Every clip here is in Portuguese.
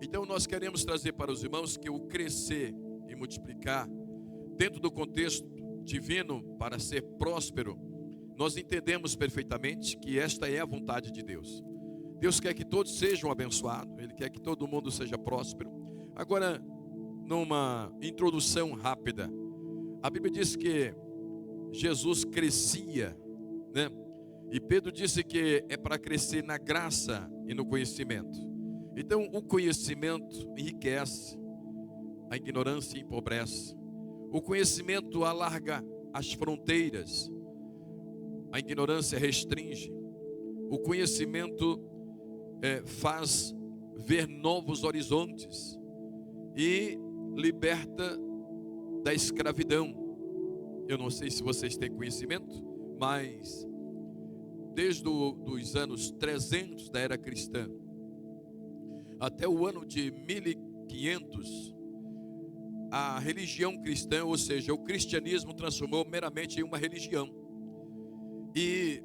Então nós queremos trazer para os irmãos que o crescer e multiplicar, dentro do contexto divino para ser próspero, nós entendemos perfeitamente que esta é a vontade de Deus. Deus quer que todos sejam abençoados, Ele quer que todo mundo seja próspero. Agora, numa introdução rápida, a Bíblia diz que Jesus crescia, né? E Pedro disse que é para crescer na graça e no conhecimento. Então, o conhecimento enriquece, a ignorância empobrece. O conhecimento alarga as fronteiras, a ignorância restringe. O conhecimento faz ver novos horizontes e liberta da escravidão. Eu não sei se vocês têm conhecimento, mas desde os anos 300 da era cristã até o ano de 1500, a religião cristã, ou seja, o cristianismo transformou meramente em uma religião. E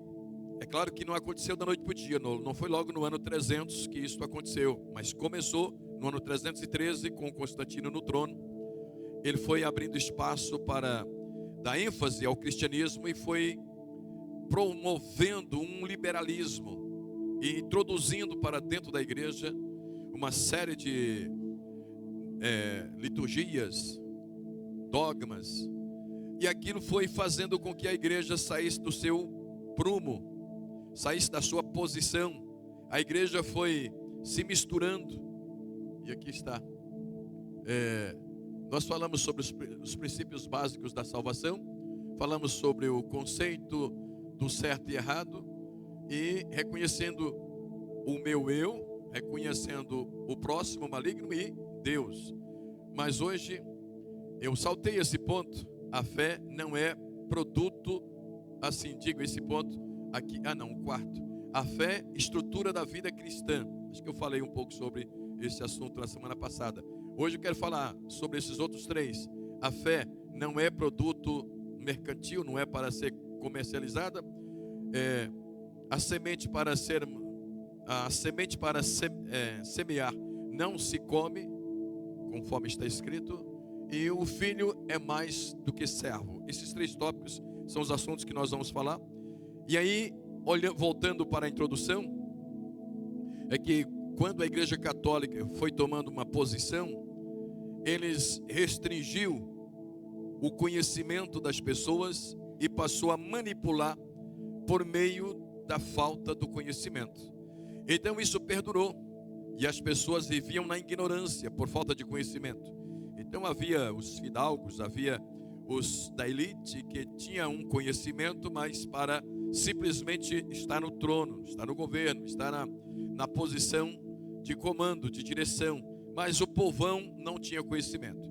é claro que não aconteceu da noite para o dia, não foi logo no ano 300 que isso aconteceu, mas começou no ano 313 com Constantino no trono. Ele foi abrindo espaço para dar ênfase ao cristianismo e foi promovendo um liberalismo e introduzindo para dentro da igreja uma série de liturgias, dogmas, e aquilo foi fazendo com que a igreja saísse do seu prumo, saísse da sua posição. A igreja foi se misturando, e aqui está. Nós falamos sobre os princípios básicos da salvação, falamos sobre o conceito do certo e errado, e reconhecendo o meu eu, reconhecendo o próximo maligno e Deus. Mas hoje eu saltei esse ponto. A fé não é produto, assim digo esse ponto aqui, o quarto. A fé, estrutura da vida cristã. Acho que eu falei um pouco sobre esse assunto na semana passada. Hoje eu quero falar sobre esses outros três. A fé não é produto mercantil, não é para ser comercializada. A semente para semear não se come, conforme está escrito, e o filho é mais do que servo. Esses três tópicos são os assuntos que nós vamos falar. E aí, voltando para a introdução, é que quando a Igreja Católica foi tomando uma posição, eles restringiu o conhecimento das pessoas e passou a manipular por meio da falta do conhecimento. Então isso perdurou e as pessoas viviam na ignorância por falta de conhecimento. Então havia os fidalgos, havia os da elite que tinham um conhecimento, mas para simplesmente estar no trono, estar no governo, estar na posição de comando, de direção. Mas o povão não tinha conhecimento.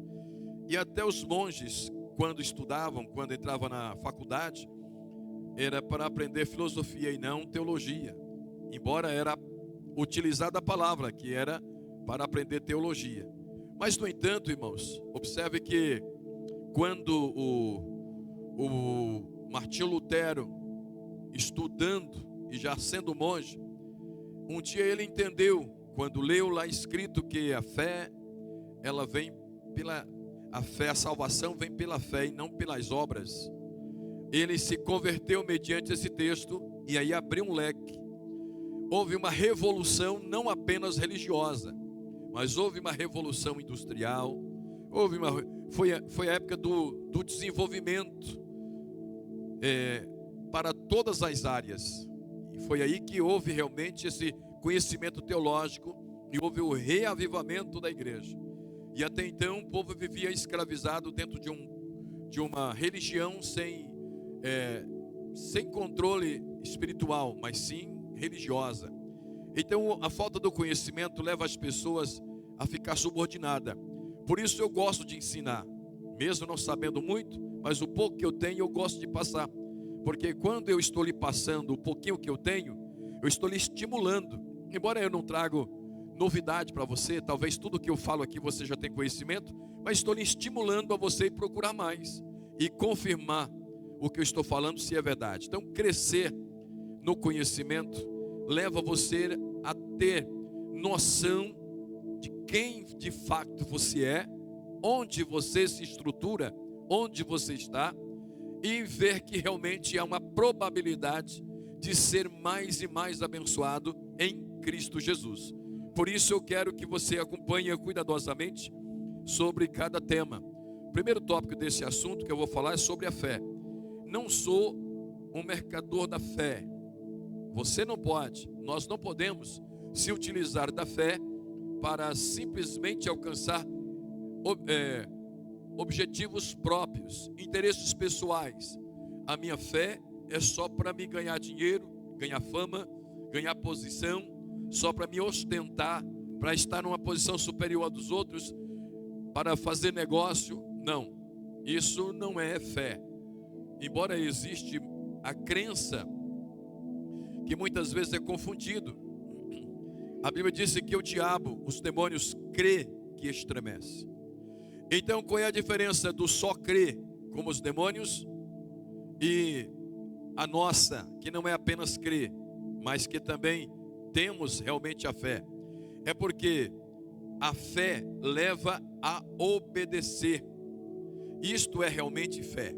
E até os monges, quando estudavam, quando entravam na faculdade, era para aprender filosofia e não teologia. Embora era utilizada a palavra, que era para aprender teologia. Mas, no entanto, irmãos, observe que quando o Martinho Lutero, estudando e já sendo monge, um dia ele entendeu, quando leu lá escrito que a fé, ela vem a salvação vem pela fé e não pelas obras. Ele se converteu mediante esse texto e aí abriu um leque. Houve uma revolução não apenas religiosa, mas houve uma revolução industrial. Foi a época do desenvolvimento para todas as áreas. E foi aí que houve realmente esse conhecimento teológico e houve o reavivamento da igreja. E até então o povo vivia escravizado dentro de uma religião sem controle espiritual, mas sim religiosa. Então a falta do conhecimento leva as pessoas a ficar subordinadas. Por isso eu gosto de ensinar, mesmo não sabendo muito, mas o pouco que eu tenho eu gosto de passar. Porque quando eu estou lhe passando o pouquinho que eu tenho, eu estou lhe estimulando. Embora eu não trago novidade para você, talvez tudo que eu falo aqui você já tem conhecimento, mas estou lhe estimulando a você procurar mais e confirmar o que eu estou falando se é verdade. Então crescer no conhecimento leva você a ter noção de quem de fato você é, onde você se estrutura, onde você está, e ver que realmente há uma probabilidade de ser mais e mais abençoado em Cristo Jesus. Por isso eu quero que você acompanhe cuidadosamente sobre cada tema. O primeiro tópico desse assunto que eu vou falar é sobre a fé. Não sou um mercador da fé. Você não pode, nós não podemos se utilizar da fé para simplesmente alcançar objetivos próprios, interesses pessoais. A minha fé é só para me ganhar dinheiro, ganhar fama, ganhar posição, só para me ostentar, para estar numa posição superior à dos outros, para fazer negócio. Não, isso não é fé. Embora existe a crença, que muitas vezes é confundido. A Bíblia diz que o diabo, os demônios, crê que estremece. Então, qual é a diferença do só crer, como os demônios, e a nossa, que não é apenas crer, mas que também temos realmente a fé? É porque a fé leva a obedecer. Isto é realmente fé.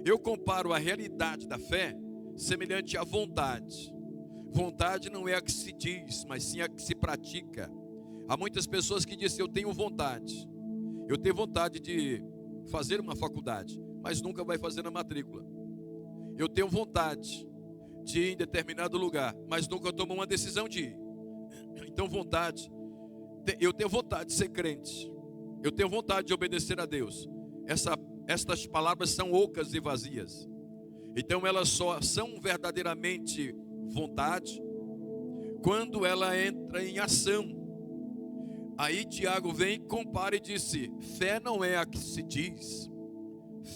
Eu comparo a realidade da fé semelhante à vontade. Vontade não é a que se diz, mas sim a que se pratica. Há muitas pessoas que dizem: eu tenho vontade. Eu tenho vontade de fazer uma faculdade, mas nunca vai fazer a matrícula. Eu tenho vontade de ir em determinado lugar, mas nunca tomo uma decisão de ir. Então vontade, eu tenho vontade de ser crente. Eu tenho vontade de obedecer a Deus. Estas palavras são ocas e vazias. Então elas só são verdadeiramente vontade quando ela entra em ação. Aí Tiago vem, compara e disse: fé não é a que se diz,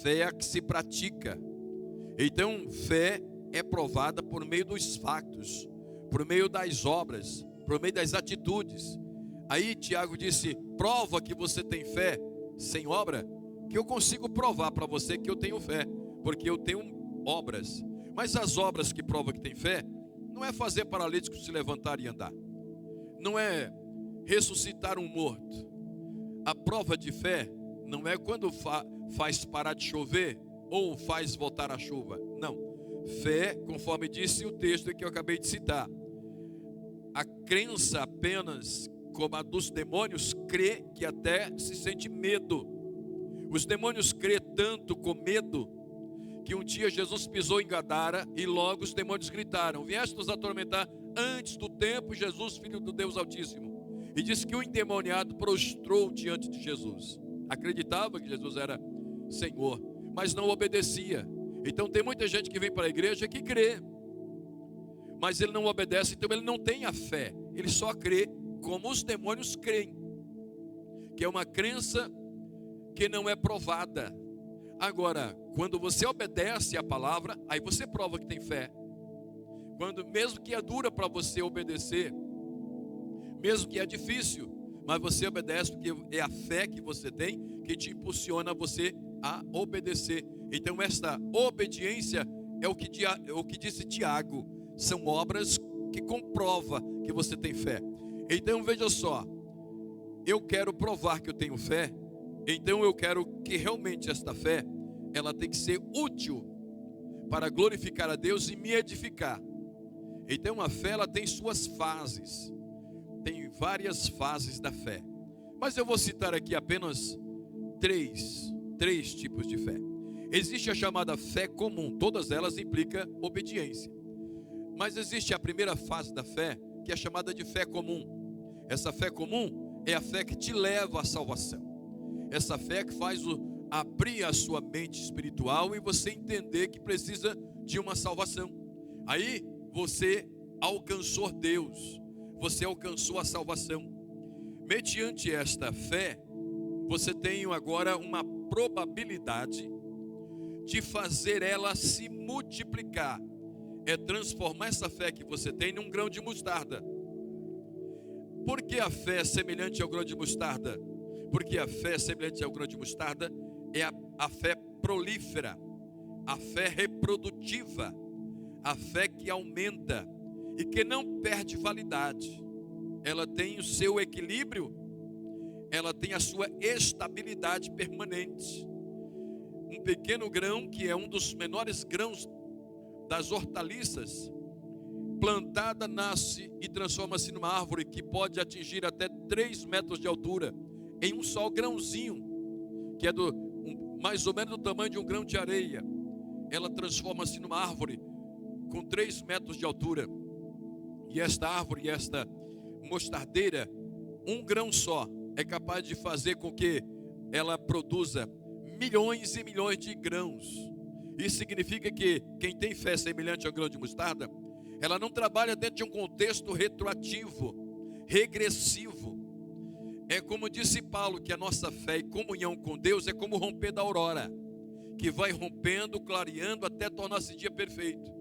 fé é a que se pratica. Então fé é provada por meio dos fatos, por meio das obras, por meio das atitudes. Aí Tiago disse: prova que você tem fé sem obra, que eu consigo provar para você que eu tenho fé, porque eu tenho obras. Mas as obras que provam que tem fé não é fazer paralíticos se levantar e andar, não é ressuscitar um morto. A prova de fé não é quando faz parar de chover ou faz voltar a chuva. Não. Fé, conforme disse o texto que eu acabei de citar, a crença apenas como a dos demônios, crê que até se sente medo. Os demônios crê tanto com medo que um dia Jesus pisou em Gadara e logo os demônios gritaram: vieste nos atormentar antes do tempo, Jesus, Filho do Deus Altíssimo. E disse que o endemoniado prostrou diante de Jesus. Acreditava que Jesus era Senhor, mas não obedecia. Então tem muita gente que vem para a igreja que crê, mas ele não obedece, então ele não tem a fé. Ele só crê como os demônios creem, que é uma crença que não é provada. Agora, quando você obedece a palavra, aí você prova que tem fé. Quando, mesmo que é dura para você obedecer, mesmo que é difícil, mas você obedece porque é a fé que você tem que te impulsiona você a obedecer. Então esta obediência é o que disse Tiago, são obras que comprova que você tem fé. Então veja só, eu quero provar que eu tenho fé, então eu quero que realmente esta fé, ela tem que ser útil para glorificar a Deus e me edificar. Então a fé, ela tem suas fases. Tem várias fases da fé, mas eu vou citar aqui apenas três tipos de fé. Existe a chamada fé comum, todas elas implicam obediência. Mas existe a primeira fase da fé, que é chamada de fé comum. Essa fé comum é a fé que te leva à salvação. Essa fé que faz abrir a sua mente espiritual e você entender que precisa de uma salvação. Aí você alcançou Deus, você alcançou a salvação. Mediante esta fé, você tem agora uma probabilidade de fazer ela se multiplicar. É transformar essa fé que você tem num grão de mostarda. Por que a fé é semelhante ao grão de mostarda? Porque a fé semelhante ao grão de mostarda é a fé prolífera, a fé reprodutiva, a fé que aumenta e que não perde validade. Ela tem o seu equilíbrio ela tem a sua estabilidade permanente. Um pequeno grão, que é um dos menores grãos das hortaliças, plantada, nasce e transforma-se numa árvore que pode atingir até 3 metros de altura, em um só grãozinho, que é mais ou menos do tamanho de um grão de areia. Ela transforma-se numa árvore com 3 metros de altura. E esta árvore, esta mostardeira, um grão só, é capaz de fazer com que ela produza milhões e milhões de grãos. Isso significa que quem tem fé semelhante ao grão de mostarda, ela não trabalha dentro de um contexto retroativo, regressivo. É como disse Paulo, que a nossa fé e comunhão com Deus é como o romper da aurora, que vai rompendo, clareando até tornar-se dia perfeito.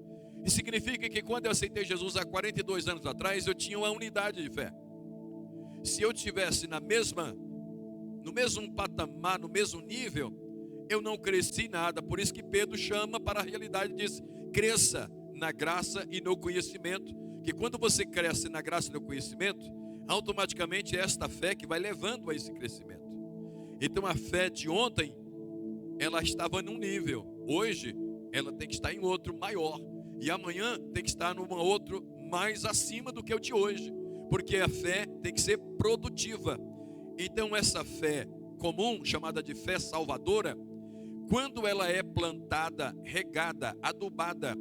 Isso significa que quando eu aceitei Jesus há 42 anos atrás, eu tinha uma unidade de fé. Se eu estivesse no mesmo patamar, no mesmo nível, eu não cresci nada. Por isso que Pedro chama para a realidade e diz: cresça na graça e no conhecimento. Que quando você cresce na graça e no conhecimento, automaticamente é esta fé que vai levando a esse crescimento. Então a fé de ontem, ela estava num nível. Hoje, ela tem que estar em outro maior. E amanhã tem que estar num outro mais acima do que o de hoje. Porque a fé tem que ser produtiva. Então essa fé comum, chamada de fé salvadora, quando ela é plantada, regada, adubada,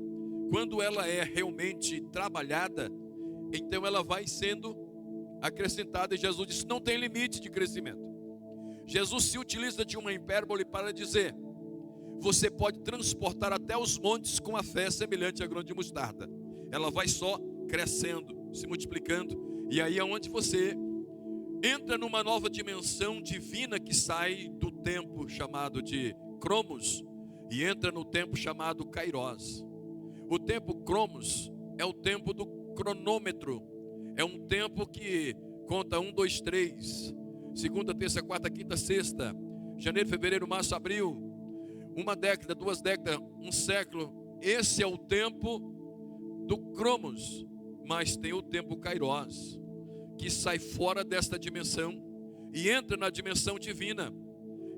quando ela é realmente trabalhada, então ela vai sendo acrescentada. E Jesus disse: não tem limite de crescimento. Jesus se utiliza de uma hipérbole para dizer: você pode transportar até os montes com a fé semelhante a grão de mostarda. Ela vai só crescendo, se multiplicando. E aí é onde você entra numa nova dimensão divina que sai do tempo chamado de Cromos e entra no tempo chamado Kairos. O tempo Cromos é o tempo do cronômetro. É um tempo que conta 1, 2, 3, segunda, terça, quarta, quinta, sexta, janeiro, fevereiro, março, abril, uma década, 2 décadas, um século. Esse é o tempo do Cromos. Mas tem o tempo Kairos, que sai fora desta dimensão e entra na dimensão divina.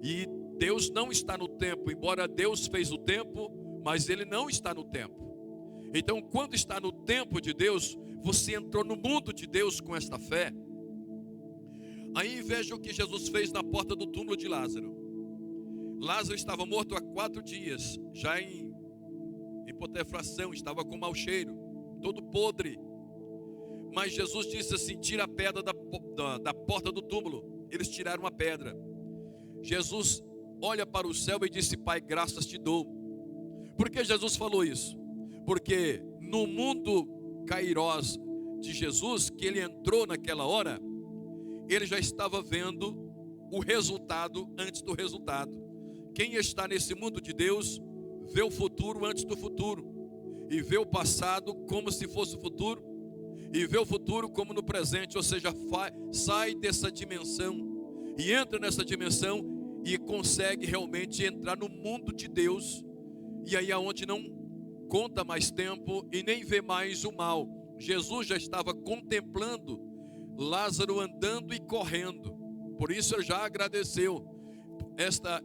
E Deus não está no tempo, embora Deus fez o tempo, mas Ele não está no tempo. Então, quando está no tempo de Deus, você entrou no mundo de Deus com esta fé. Aí veja o que Jesus fez na porta do túmulo de Lázaro. Lázaro estava morto há 4 dias, já em putrefação, estava com mau cheiro, todo podre. Mas Jesus disse assim: tira a pedra da porta do túmulo. Eles tiraram a pedra. Jesus olha para o céu e disse: Pai, graças te dou. Por que Jesus falou isso? Porque no mundo Kairos de Jesus, que ele entrou naquela hora, ele já estava vendo o resultado antes do resultado. Quem está nesse mundo de Deus vê o futuro antes do futuro, e vê o passado como se fosse o futuro, e vê o futuro como no presente. Ou seja, sai dessa dimensão e entra nessa dimensão e consegue realmente entrar no mundo de Deus. E aí é onde não conta mais tempo e nem vê mais o mal. Jesus já estava contemplando Lázaro andando e correndo. Por isso ele já agradeceu. Esta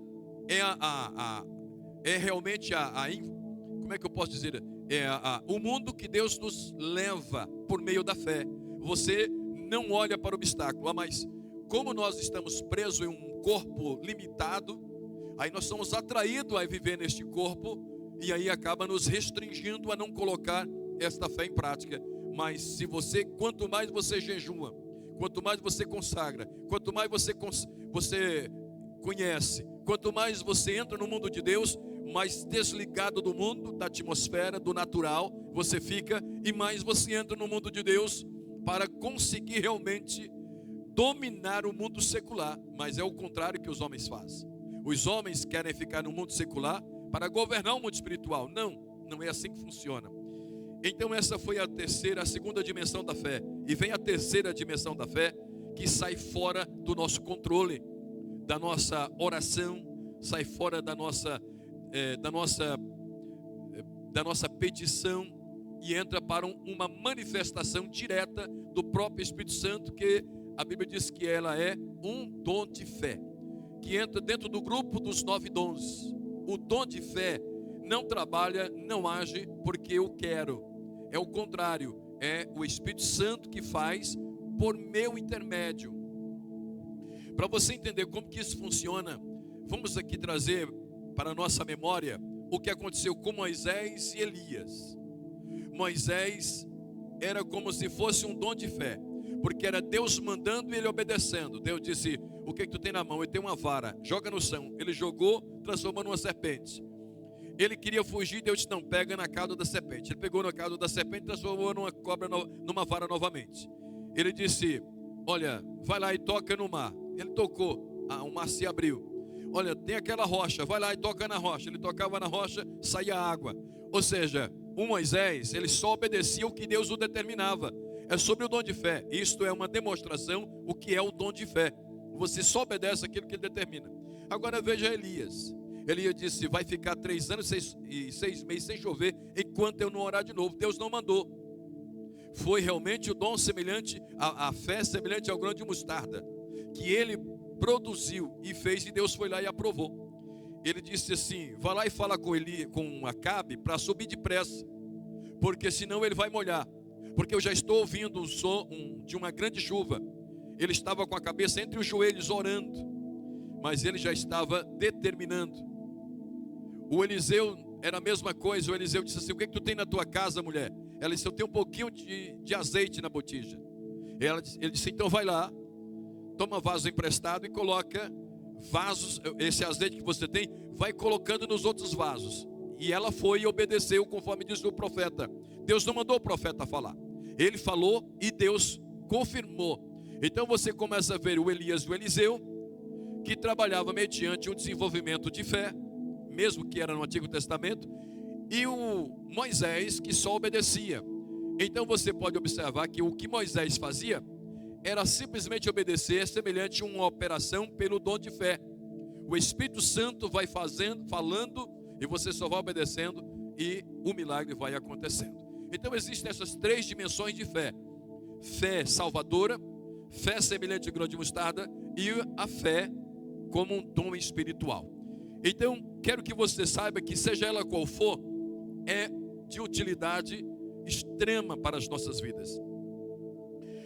é realmente como é que eu posso dizer? O mundo que Deus nos leva por meio da fé. Você não olha para o obstáculo, mas como nós estamos presos em um corpo limitado, aí nós somos atraídos a viver neste corpo, e aí acaba nos restringindo a não colocar esta fé em prática. Mas se você, quanto mais você jejua, quanto mais você consagra, quanto mais você conhece, quanto mais você entra no mundo de Deus, mais desligado do mundo, da atmosfera, do natural você fica, e mais você entra no mundo de Deus para conseguir realmente dominar o mundo secular. Mas é o contrário que os homens fazem. Os homens querem ficar no mundo secular para governar o mundo espiritual. Não é assim que funciona. Então essa foi a segunda dimensão da fé. E vem a terceira dimensão da fé, que sai fora do nosso controle, da nossa oração, sai fora da nossa petição, e entra para uma manifestação direta do próprio Espírito Santo, que a Bíblia diz que ela é um dom de fé, que entra dentro do grupo dos 9 dons. O dom de fé não trabalha, não age porque eu quero. É o contrário, é o Espírito Santo que faz por meu intermédio. Para você entender como que isso funciona, vamos aqui trazer para a nossa memória o que aconteceu com Moisés e Elias. Moisés era como se fosse um dom de fé, porque era Deus mandando e ele obedecendo. Deus disse: o que tu tem na mão? Eu tenho uma vara, joga no chão. Ele jogou, transformou numa serpente. Ele queria fugir, Deus disse: não, pega na cauda da serpente. Ele pegou na cauda da serpente e transformou numa cobra, numa vara novamente. Ele disse: olha, vai lá e toca no mar. Ele tocou, o mar se abriu. Olha, tem aquela rocha, vai lá e toca na rocha. Ele tocava na rocha, saía água. Ou seja, o Moisés, ele só obedecia o que Deus o determinava. É sobre o dom de fé. Isto é uma demonstração o que é o dom de fé. Você só obedece aquilo que ele determina. Agora veja Elias. Elias disse: vai ficar 3 anos e 6 meses sem chover, enquanto eu não orar de novo. Deus não mandou. Foi realmente o dom semelhante, a fé semelhante ao grão de mostarda, que ele produziu e fez, e Deus foi lá e aprovou. Ele disse assim: vai lá e fala com Acabe para subir depressa, porque senão ele vai molhar. Porque eu já estou ouvindo o som de uma grande chuva. Ele estava com a cabeça entre os joelhos orando, mas ele já estava determinando. O Eliseu era a mesma coisa. O Eliseu disse assim: o que tu tem na tua casa, mulher? Ela disse: eu tenho um pouquinho de azeite na botija. Ele disse: então vai lá, toma vaso emprestado e coloca vasos, esse azeite que você tem, vai colocando nos outros vasos. E ela foi e obedeceu conforme diz o profeta. Deus não mandou o profeta falar, ele falou e Deus confirmou. Então você começa a ver o Elias e o Eliseu, que trabalhava mediante um desenvolvimento de fé, mesmo que era no Antigo Testamento, e o Moisés, que só obedecia. Então você pode observar que o que Moisés fazia era simplesmente obedecer, semelhante a uma operação pelo dom de fé. O Espírito Santo vai falando, e você só vai obedecendo, e o milagre vai acontecendo. Então existem essas 3 dimensões de fé: fé salvadora, fé semelhante ao grão de mostarda, e a fé como um dom espiritual. Então quero que você saiba que, seja ela qual for, é de utilidade extrema para as nossas vidas.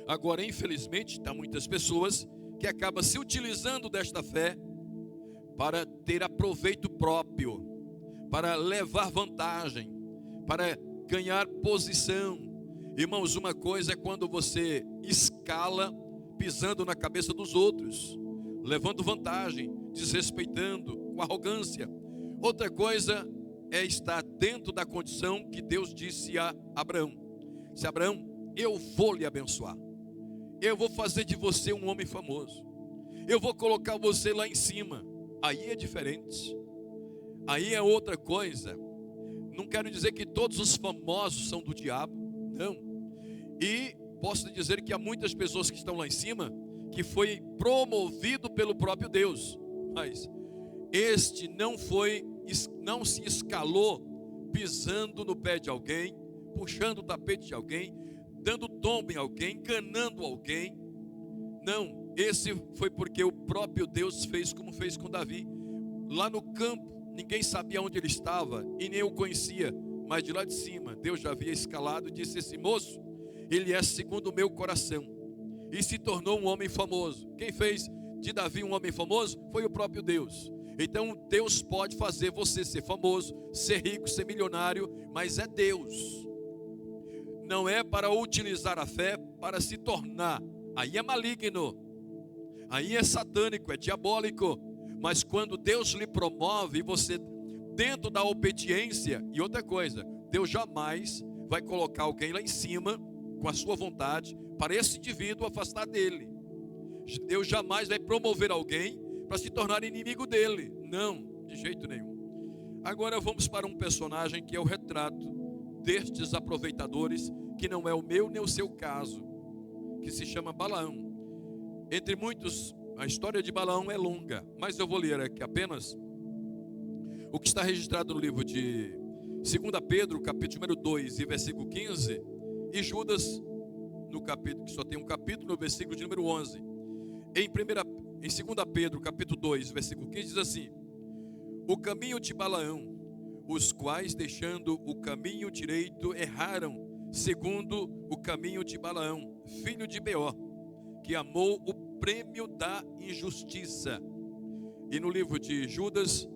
Agora, infelizmente, há muitas pessoas que acabam se utilizando desta fé para ter aproveito próprio, para levar vantagem, para ganhar posição. Irmãos, uma coisa é quando você escala pisando na cabeça dos outros, levando vantagem, desrespeitando, com arrogância. Outra coisa é estar dentro da condição que Deus disse a Abraão: se Abraão, eu vou lhe abençoar, eu vou fazer de você um homem famoso, eu vou colocar você lá em cima. Aí é diferente, aí é outra coisa. Não quero dizer que todos os famosos são do diabo, não. E posso dizer que há muitas pessoas que estão lá em cima que foi promovido pelo próprio Deus, mas este não se escalou pisando no pé de alguém, puxando o tapete de alguém, dando tombo em alguém, enganando alguém. Não, esse foi porque o próprio Deus fez como fez com Davi. Lá no campo, ninguém sabia onde ele estava e nem o conhecia, mas de lá de cima, Deus já havia escalado e disse: esse moço, ele é segundo o meu coração. E se tornou um homem famoso. Quem fez de Davi um homem famoso foi o próprio Deus. Então Deus pode fazer você ser famoso, ser rico, ser milionário, mas é Deus. Não é para utilizar a fé para se tornar. Aí é maligno, aí é satânico, é diabólico. Mas quando Deus lhe promove e você dentro da obediência, e outra coisa, Deus jamais vai colocar alguém lá em cima com a sua vontade para esse indivíduo afastar dele. Deus jamais vai promover alguém para se tornar inimigo dele. Não, de jeito nenhum. Agora vamos para um personagem que é o retrato destes aproveitadores, que não é o meu nem o seu caso, que se chama Balaão. Entre muitos, a história de Balaão é longa, mas eu vou ler aqui apenas o que está registrado no livro de 2 Pedro, capítulo número 2 e versículo 15, e Judas no capítulo, que só tem um capítulo, no versículo de número 11. Em 2 Pedro, capítulo 2, versículo 15, diz assim: o caminho de Balaão, os quais, deixando o caminho direito, erraram segundo o caminho de Balaão, filho de Beor, que amou o prêmio da injustiça. E no livro de Judas,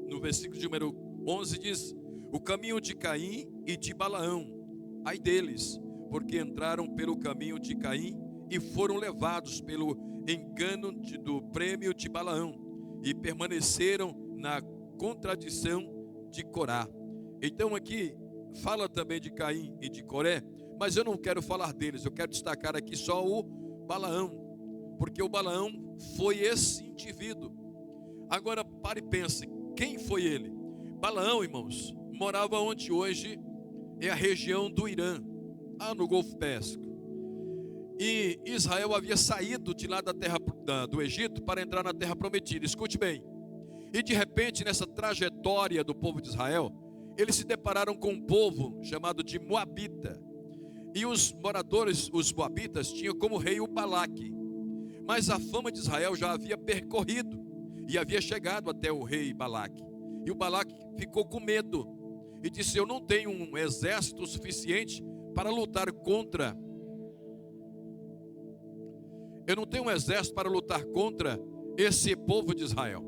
no versículo de número 11, diz: o caminho de Caim e de Balaão, ai deles, porque entraram pelo caminho de Caim e foram levados pelo engano do prêmio de Balaão, e permaneceram na contradição de Corá. Então aqui fala também de Caim e de Coré, mas eu não quero falar deles, eu quero destacar aqui só o Balaão, porque o Balaão foi esse indivíduo. Agora pare e pense, quem foi ele? Balaão, irmãos, morava onde hoje é a região do Irã, lá no Golfo Pérsico. E Israel havia saído de lá da terra do Egito para entrar na terra prometida. Escute bem. E de repente, nessa trajetória do povo de Israel, eles se depararam com um povo chamado de Moabita. E os moradores, os Moabitas, tinham como rei o Balaque. Mas a fama de Israel já havia percorrido e havia chegado até o rei Balaque. E o Balaque ficou com medo e disse: eu não tenho um exército suficiente para lutar contra. Eu não tenho um exército para lutar contra esse povo de Israel.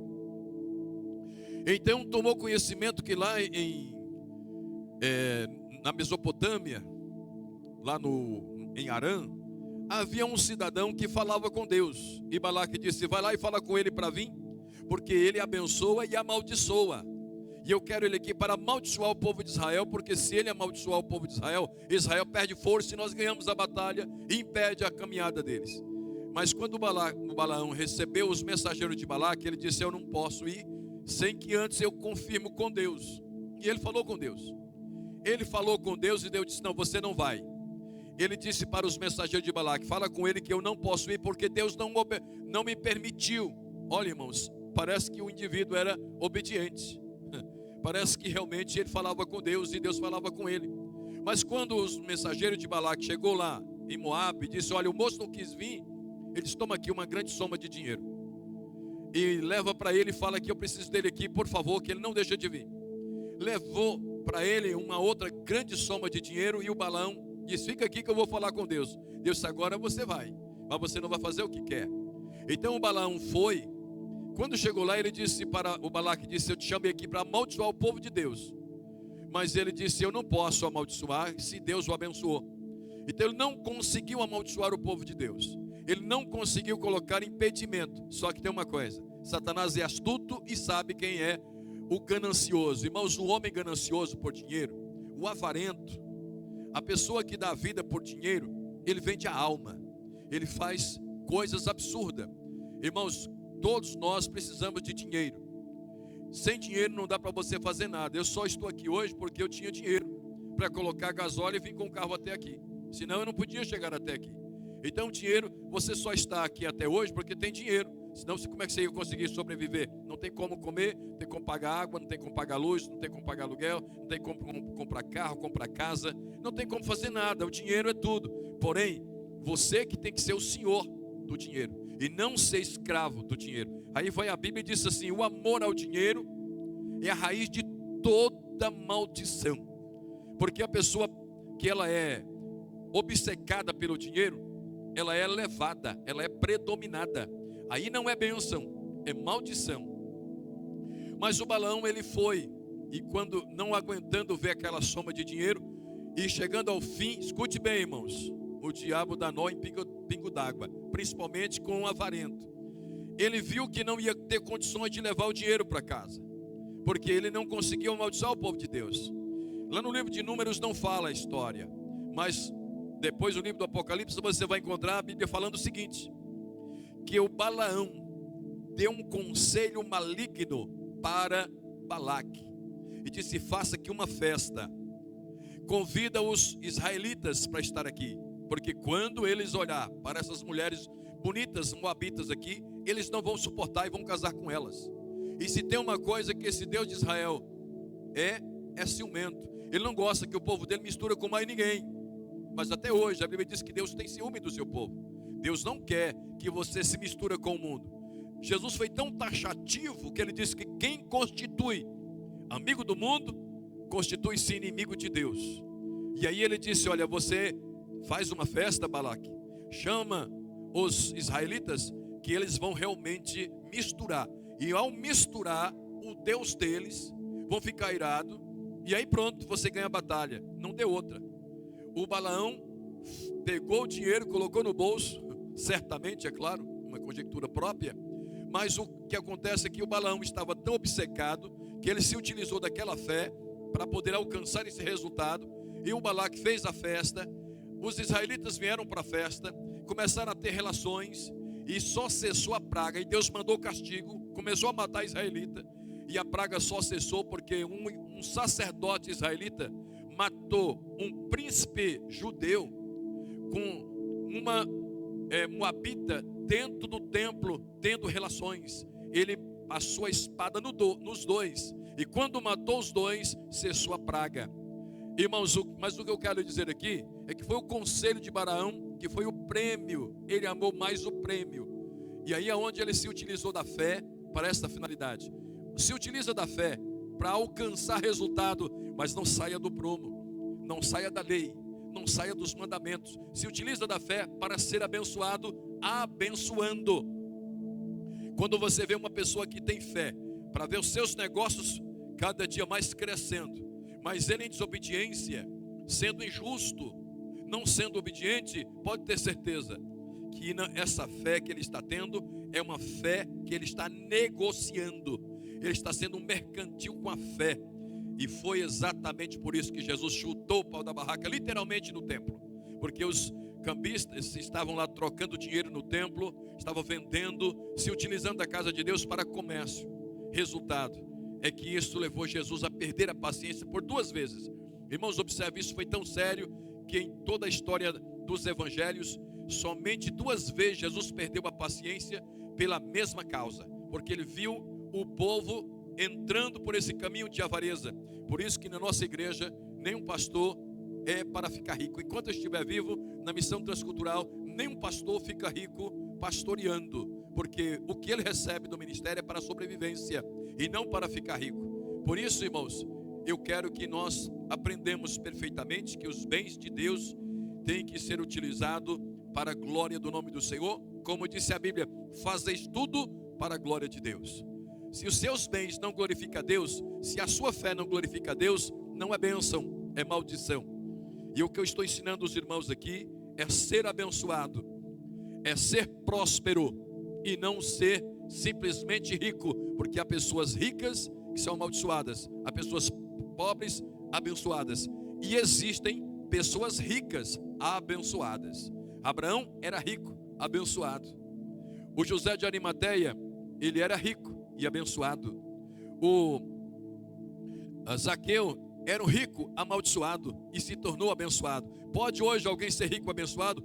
Então tomou conhecimento que lá na Mesopotâmia, lá em Arã, havia um cidadão que falava com Deus. E Balaque disse: vai lá e fala com ele para vir, porque ele abençoa e amaldiçoa. E eu quero ele aqui para amaldiçoar o povo de Israel, porque se ele amaldiçoar o povo de Israel, Israel perde força e nós ganhamos a batalha e impede a caminhada deles. Mas quando o Balaão recebeu os mensageiros de Balaque, ele disse: eu não posso ir sem que antes eu confirmo com Deus. E ele falou com Deus. Ele falou com Deus e Deus disse: não, você não vai. Ele disse para os mensageiros de Balaque: fala com ele que eu não posso ir, porque Deus não me permitiu. Olha, irmãos, parece que o indivíduo era obediente. Parece que realmente ele falava com Deus e Deus falava com ele. Mas quando os mensageiros de Balaque chegou lá em Moabe, disse: olha, o moço não quis vir. Ele disse: toma aqui uma grande soma de dinheiro e leva para ele e fala que eu preciso dele aqui, por favor, que ele não deixa de vir. Levou para ele uma outra grande soma de dinheiro e o Balaão disse: fica aqui que eu vou falar com Deus. Deus disse: agora você vai, mas você não vai fazer o que quer. Então o Balaão foi. Quando chegou lá, ele disse para o Balaque, disse: eu te chamei aqui para amaldiçoar o povo de Deus. Mas ele disse: eu não posso amaldiçoar se Deus o abençoou. Então ele não conseguiu amaldiçoar o povo de Deus. Ele não conseguiu colocar impedimento. Só que tem uma coisa: Satanás é astuto e sabe quem é o ganancioso. Irmãos, o homem ganancioso por dinheiro, o avarento, a pessoa que dá a vida por dinheiro, ele vende a alma. Ele faz coisas absurdas. Irmãos, todos nós precisamos de dinheiro. Sem dinheiro não dá para você fazer nada. Eu só estou aqui hoje porque eu tinha dinheiro para colocar gasóleo e vir com o carro até aqui. Senão eu não podia chegar até aqui. Então dinheiro, você só está aqui até hoje porque tem dinheiro. Senão como é que você ia conseguir sobreviver? Não tem como comer, não tem como pagar água, não tem como pagar luz, não tem como pagar aluguel, não tem como comprar carro, comprar casa, não tem como fazer nada. O dinheiro é tudo. Porém, você que tem que ser o senhor do dinheiro e não ser escravo do dinheiro. Aí vai a Bíblia e diz assim: o amor ao dinheiro é a raiz de toda maldição. Porque a pessoa que ela é obcecada pelo dinheiro, ela é levada, ela é predominada. Aí não é bênção, é maldição. Mas o Balaão, ele foi, e quando não aguentando ver aquela soma de dinheiro, e chegando ao fim, escute bem, irmãos, o diabo dá nó em pingo d'água, principalmente com um avarento. Ele viu que não ia ter condições de levar o dinheiro para casa, porque ele não conseguiu amaldiçoar o povo de Deus. Lá no livro de Números não fala a história, mas depois no livro do Apocalipse você vai encontrar a Bíblia falando o seguinte: que o Balaão deu um conselho maligno para Balaque e disse: faça aqui uma festa, convida os israelitas para estar aqui, porque quando eles olhar para essas mulheres bonitas moabitas aqui, eles não vão suportar e vão casar com elas. E se tem uma coisa que esse Deus de Israel é ciumento. Ele não gosta que o povo dele misture com mais ninguém. Mas até hoje a Bíblia diz que Deus tem ciúme do seu povo. Deus não quer que você se misture com o mundo. Jesus foi tão taxativo que ele disse que quem constitui amigo do mundo, constitui-se inimigo de Deus. E aí ele disse, olha, você faz uma festa, Balaque, chama os israelitas que eles vão realmente misturar. E ao misturar, o Deus deles vão ficar irados. E aí pronto, você ganha a batalha. Não deu outra. O Balaão pegou o dinheiro, colocou no bolso, certamente, é claro, uma conjectura própria. Mas o que acontece é que o Balaão estava tão obcecado que ele se utilizou daquela fé para poder alcançar esse resultado. E o Balaque fez a festa, os israelitas vieram para a festa, começaram a ter relações e só cessou a praga. E Deus mandou castigo, começou a matar israelita. E a praga só cessou porque um sacerdote israelita matou um príncipe judeu com uma moabita dentro do templo, tendo relações. Ele passou a espada nos dois. E quando matou os dois, cessou a praga. Irmãos, mas o que eu quero dizer aqui é que foi o conselho de Balaão, que foi o prêmio. Ele amou mais o prêmio. E aí é onde ele se utilizou da fé para esta finalidade. Se utiliza da fé para alcançar resultado, mas não saia do prumo, não saia da lei, não saia dos mandamentos. Se utiliza da fé para ser abençoado, abençoando. Quando você vê uma pessoa que tem fé para ver os seus negócios cada dia mais crescendo, mas ele em desobediência, sendo injusto, não sendo obediente, pode ter certeza que essa fé que ele está tendo é uma fé que ele está negociando. Ele está sendo um mercantil com a fé. E foi exatamente por isso que Jesus chutou o pau da barraca, literalmente no templo. Porque os cambistas estavam lá trocando dinheiro no templo, estavam vendendo, se utilizando da casa de Deus para comércio. Resultado é que isso levou Jesus a perder a paciência por 2 vezes. Irmãos, observe, isso foi tão sério que em toda a história dos evangelhos, somente 2 vezes Jesus perdeu a paciência pela mesma causa. Porque ele viu o povo entrando por esse caminho de avareza. Por isso que na nossa igreja, nenhum pastor é para ficar rico. Enquanto eu estiver vivo, na missão transcultural, nenhum pastor fica rico pastoreando. Porque o que ele recebe do ministério é para a sobrevivência e não para ficar rico. Por isso, irmãos, eu quero que nós aprendamos perfeitamente que os bens de Deus têm que ser utilizados para a glória do nome do Senhor. Como disse a Bíblia, fazeis tudo para a glória de Deus. Se os seus bens não glorificam a Deus, se a sua fé não glorifica a Deus, não é bênção, é maldição. E o que eu estou ensinando os irmãos aqui é ser abençoado, é ser próspero e não ser simplesmente rico, porque há pessoas ricas que são amaldiçoadas, há pessoas pobres abençoadas e existem pessoas ricas abençoadas. Abraão era rico, abençoado. O José de Arimateia, ele era rico e abençoado. O Zaqueu era um rico amaldiçoado e se tornou abençoado. Pode hoje alguém ser rico abençoado?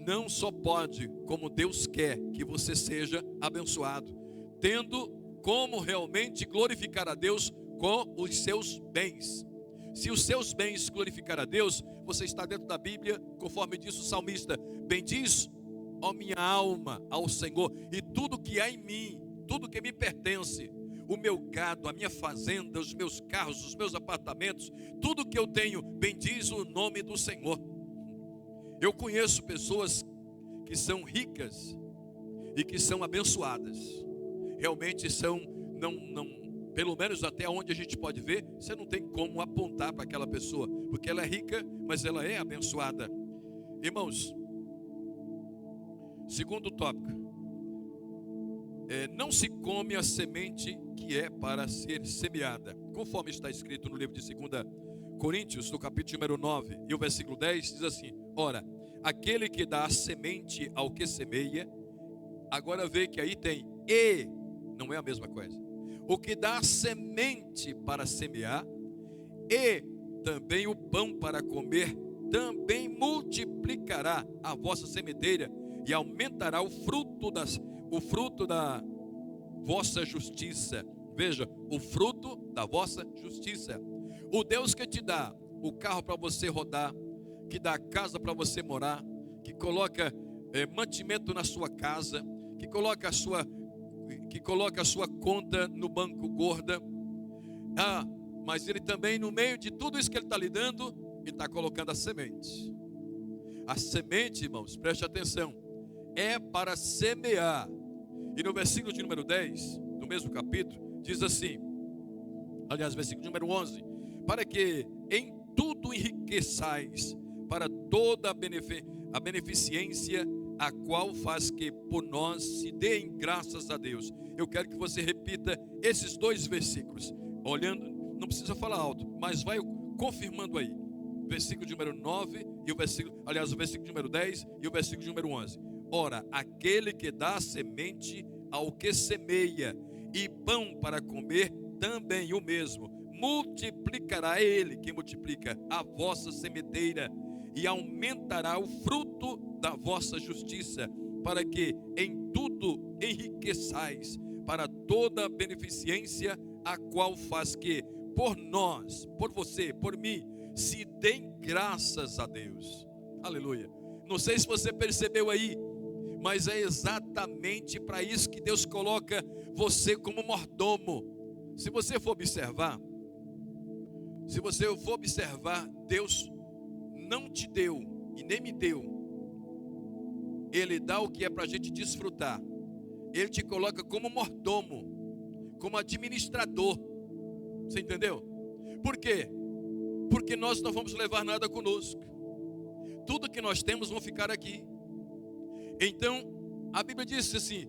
Não só pode, como Deus quer que você seja abençoado, tendo como realmente glorificar a Deus com os seus bens. Se os seus bens glorificar a Deus, você está dentro da Bíblia, conforme diz o salmista: bendiz, ó minha alma, ao Senhor, e tudo que há em mim, tudo que me pertence, o meu gado, a minha fazenda, os meus carros, os meus apartamentos, tudo que eu tenho, bendiz o nome do Senhor. Eu conheço pessoas que são ricas e que são abençoadas. Realmente são, pelo menos até onde a gente pode ver, você não tem como apontar para aquela pessoa, porque ela é rica, mas ela é abençoada. Irmãos, segundo tópico, não se come a semente que é para ser semeada, conforme está escrito no livro de 2 Coríntios, no capítulo número 9 e o versículo 10, diz assim: ora, aquele que dá a semente ao que semeia, agora vê que aí tem e, não é a mesma coisa. O que dá a semente para semear e também o pão para comer, também multiplicará a vossa sementeira e aumentará o fruto da vossa justiça. Veja, o fruto da vossa justiça. O Deus que te dá o carro para você rodar, que dá casa para você morar, que coloca mantimento na sua casa, que coloca a sua conta no banco gorda. Mas Ele também, no meio de tudo isso que Ele está lhe dando, Ele está colocando a semente. A semente, irmãos, preste atenção, é para semear. E no versículo de número 10, do mesmo capítulo, diz assim, aliás, versículo de número 11, para que em tudo enriqueçais para toda a beneficência, a qual faz que por nós se deem graças a Deus. Eu quero que você repita esses dois versículos, olhando, não precisa falar alto, mas vai confirmando aí. Versículo de número 9 e o versículo de número 10 e o versículo de número 11. Ora, aquele que dá semente ao que semeia e pão para comer, também o mesmo multiplicará ele, que multiplica a vossa sementeira, e aumentará o fruto da vossa justiça, para que em tudo enriqueçais para toda a beneficência, a qual faz que por nós, por você, por mim, se deem graças a Deus. Aleluia. Não sei se você percebeu aí, mas é exatamente para isso que Deus coloca você como mordomo. Se você for observar, Deus não te deu e nem me deu. Ele dá o que é para a gente desfrutar. Ele te coloca como mordomo, como administrador. Você entendeu? Por quê? Porque nós não vamos levar nada conosco. Tudo que nós temos vão ficar aqui. Então, a Bíblia disse assim,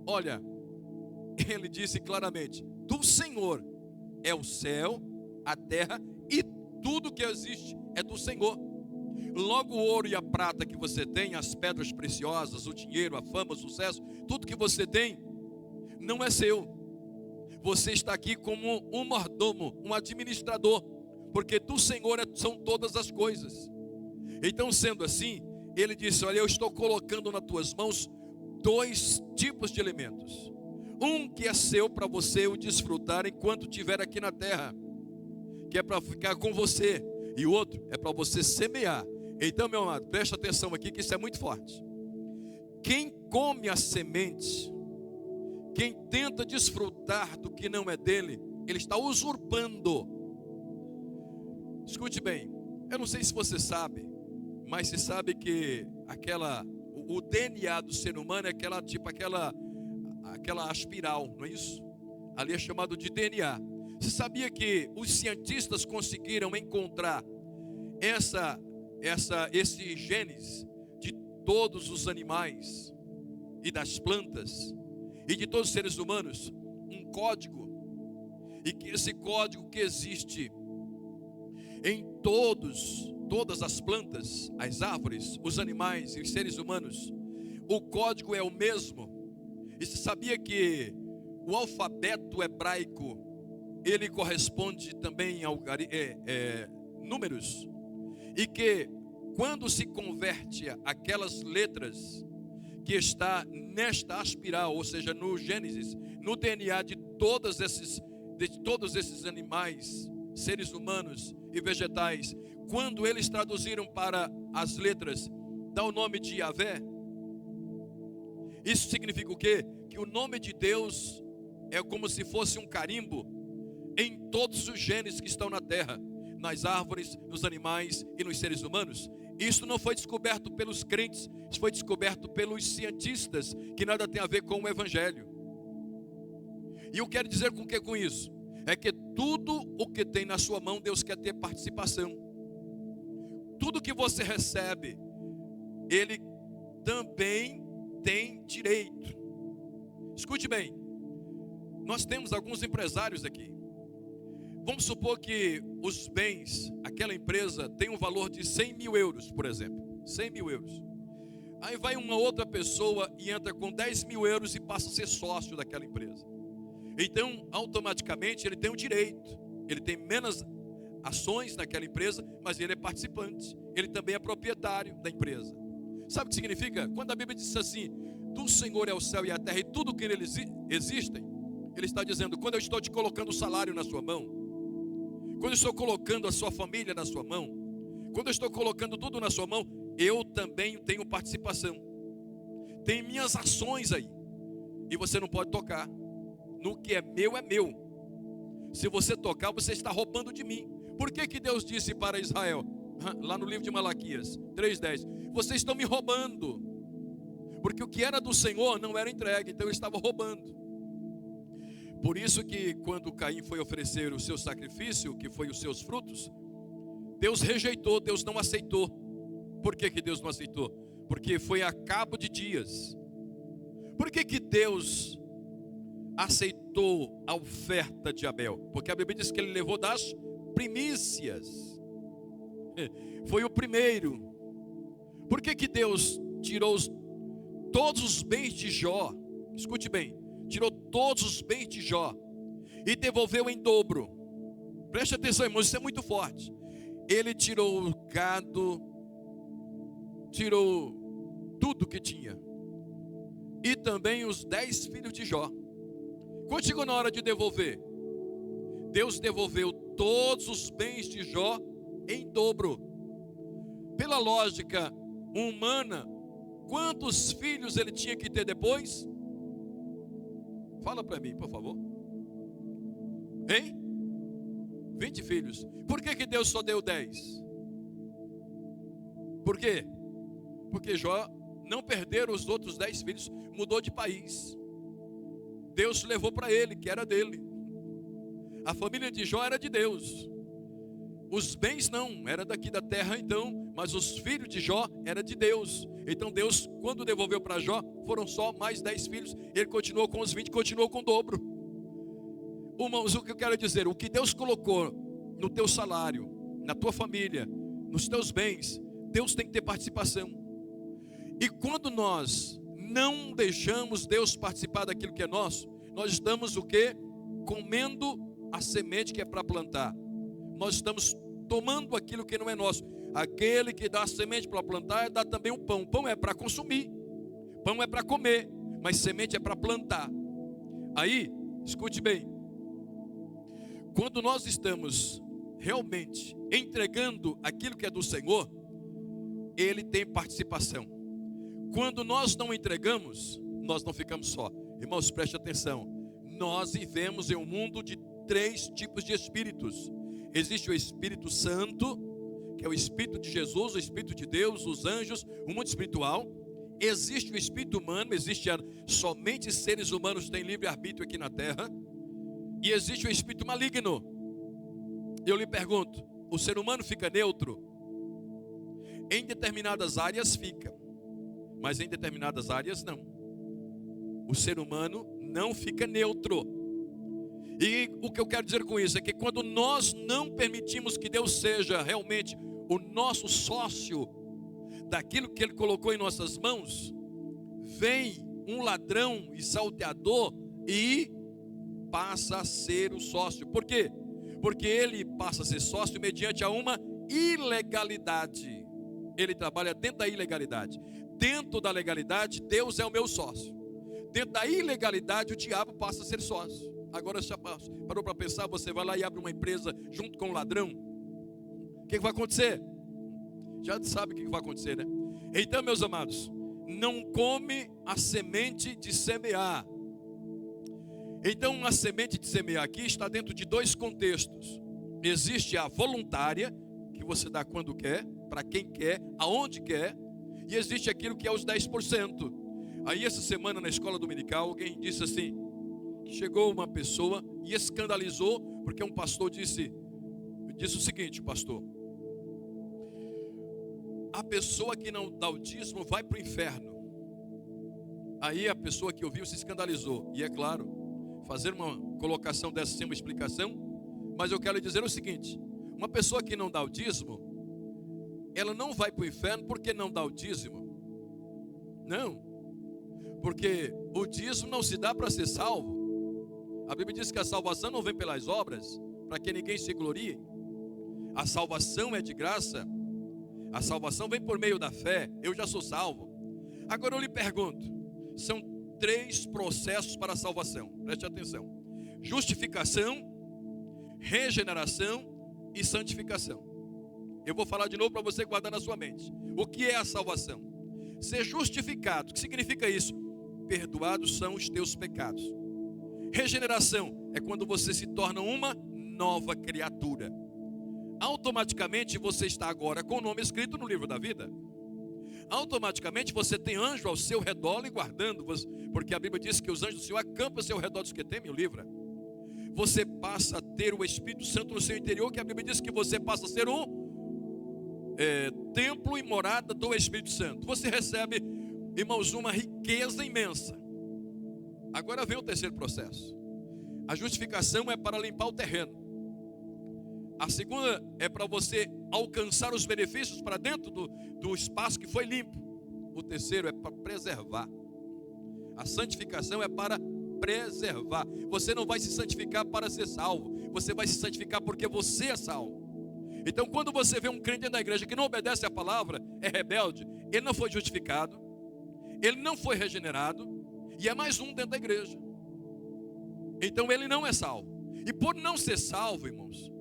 olha, Ele disse claramente, do Senhor é o céu, a terra e tudo que existe é do Senhor. Logo o ouro e a prata que você tem, as pedras preciosas, o dinheiro, a fama, o sucesso, tudo que você tem, não é seu. Você está aqui como um mordomo, um administrador, porque do Senhor são todas as coisas. Então, sendo assim, Ele disse, olha, eu estou colocando nas tuas mãos dois tipos de elementos. Um que é seu para você o desfrutar enquanto estiver aqui na terra, que é para ficar com você, e o outro é para você semear. Então, meu amado, preste atenção aqui que isso é muito forte. Quem come a semente, quem tenta desfrutar do que não é dele, ele está usurpando. Escute bem, eu não sei se você sabe, mas você sabe que o DNA do ser humano é aquela espiral, não é isso? Ali é chamado de DNA. Você sabia que os cientistas conseguiram encontrar esse genes de todos os animais e das plantas e de todos os seres humanos, um código, e que esse código que existe em todas as plantas, as árvores, os animais e os seres humanos, o código é o mesmo. E você sabia que o alfabeto hebraico, ele corresponde também ao números, e que quando se converte aquelas letras que está nesta espiral, ou seja, no Gênesis, no DNA de todos esses animais, seres humanos e vegetais, quando eles traduziram para as letras, dá o nome de Yahvé. Isso significa o quê? Que o nome de Deus é como se fosse um carimbo em todos os genes que estão na terra, nas árvores, nos animais e nos seres humanos. Isso não foi descoberto pelos crentes, isso foi descoberto pelos cientistas, que nada tem a ver com o evangelho. E eu quero dizer com isso? É que tudo o que tem na sua mão, Deus quer ter participação. Tudo que você recebe, Ele também tem direito. Escute bem, nós temos alguns empresários aqui. Vamos supor que os bens, aquela empresa tem um valor de 100 mil euros, por exemplo. 100 mil euros. Aí vai uma outra pessoa e entra com 10 mil euros e passa a ser sócio daquela empresa. Então, automaticamente, ele tem o direito. Ele tem menos ações naquela empresa, mas ele é participante. Ele também é proprietário da empresa. Sabe o que significa? Quando a Bíblia diz assim, do Senhor é o céu e a terra e tudo que neles existem, Ele está dizendo, quando eu estou te colocando o salário na sua mão, quando eu estou colocando a sua família na sua mão, Quando eu estou colocando tudo na sua mão, eu também tenho participação. Tem minhas ações aí. E você não pode tocar. No que é meu, é meu. Se você tocar, você está roubando de mim. Por que que Deus disse para Israel, lá no livro de Malaquias 3:10, vocês estão me roubando? Porque o que era do Senhor não era entregue, então eu estava roubando. Por isso que quando Caim foi oferecer o seu sacrifício, que foi os seus frutos, Deus rejeitou, Deus não aceitou. Por que que Deus não aceitou? Porque foi a cabo de dias. Por que que Deus aceitou a oferta de Abel? Porque a Bíblia diz que ele levou das primícias. Foi o primeiro. Por que que Deus tirou todos os bens de Jó? Escute bem. Tirou todos os bens de Jó e devolveu em dobro. Preste atenção, irmãos, isso é muito forte. Ele tirou o gado, tirou tudo que tinha, e também os 10 filhos de Jó. Quando chegou na hora de devolver, Deus devolveu todos os bens de Jó em dobro. Pela lógica humana, quantos filhos ele tinha que ter depois? Fala para mim, por favor. Hein? 20 filhos. Por que que Deus só deu 10? Por quê? Porque Jó não perderam os outros 10 filhos, mudou de país. Deus levou para ele, que era dele. A família de Jó era de Deus. Os bens não, era daqui da terra então, mas os filhos de Jó era de Deus. Então Deus, quando devolveu para Jó, foram só mais 10 filhos. Ele continuou com os 20, continuou com o dobro. Irmãos, o que eu quero dizer, o que Deus colocou no teu salário, na tua família, nos teus bens, Deus tem que ter participação. E quando nós não deixamos Deus participar daquilo que é nosso, nós estamos o quê? Comendo a semente que é para plantar. Nós estamos tomando aquilo que não é nosso. Aquele que dá a semente para plantar, dá também o pão. Pão é para consumir, pão é para comer, mas semente é para plantar. Aí, escute bem, quando nós estamos realmente entregando aquilo que é do Senhor, Ele tem participação. Quando nós não entregamos, nós não ficamos só. Irmãos, preste atenção. Nós vivemos em um mundo de 3 tipos de espíritos. Existe o Espírito Santo, que é o Espírito de Jesus, o Espírito de Deus, os anjos, o mundo espiritual. Existe o Espírito humano, existe somente seres humanos têm livre-arbítrio aqui na terra. E existe o Espírito maligno. Eu lhe pergunto, o ser humano fica neutro? Em determinadas áreas fica, mas em determinadas áreas não. O ser humano não fica neutro. E o que eu quero dizer com isso é que quando nós não permitimos que Deus seja realmente o nosso sócio daquilo que Ele colocou em nossas mãos, vem um ladrão e salteador e passa a ser o sócio. Por quê? Porque ele passa a ser sócio mediante a uma ilegalidade. Ele trabalha dentro da ilegalidade. Dentro da legalidade, Deus é o meu sócio. Dentro da ilegalidade, o diabo passa a ser sócio. Agora, já parou para pensar? Você vai lá e abre uma empresa junto com um ladrão. O que vai acontecer? Já sabe o que vai acontecer, né? Então, meus amados, não come a semente de semear. Então, a semente de semear aqui está dentro de 2 contextos. Existe a voluntária, que você dá quando quer, para quem quer, aonde quer. E existe aquilo que é os 10%. Aí, essa semana na escola dominical, alguém disse assim, chegou uma pessoa e escandalizou, porque um pastor disse o seguinte, pastor: a pessoa que não dá o dízimo vai para o inferno. Aí a pessoa que ouviu se escandalizou. E é claro, fazer uma colocação dessa sem uma explicação, mas eu quero dizer o seguinte: uma pessoa que não dá o dízimo, ela não vai para o inferno porque não dá o dízimo. Não, porque o dízimo não se dá para ser salvo. A Bíblia diz que a salvação não vem pelas obras, para que ninguém se glorie. A salvação é de graça. A salvação vem por meio da fé. Eu já sou salvo. Agora eu lhe pergunto, são 3 processos para a salvação. Preste atenção: justificação, regeneração e santificação. Eu vou falar de novo para você guardar na sua mente. O que é a salvação? Ser justificado. O que significa isso? Perdoados são os teus pecados. Regeneração é quando você se torna uma nova criatura. Automaticamente você está agora com o nome escrito no livro da vida. Automaticamente você tem anjo ao seu redor lhe guardando, porque a Bíblia diz que os anjos do Senhor acampam ao seu redor dos que temem o livra. Você passa a ter o Espírito Santo no seu interior, que a Bíblia diz que você passa a ser um templo e morada do Espírito Santo. Você recebe, irmãos, uma riqueza imensa. Agora vem o terceiro processo. A justificação é para limpar o terreno. A segunda é para você alcançar os benefícios para dentro do espaço que foi limpo. O terceiro é para preservar. A santificação é para preservar. Você não vai se santificar para ser salvo. Você vai se santificar porque você é salvo. Então, quando você vê um crente dentro da igreja que não obedece à palavra, é rebelde, ele não foi justificado, ele não foi regenerado, e é mais um dentro da igreja. Então, ele não é salvo. E por não ser salvo, irmãos,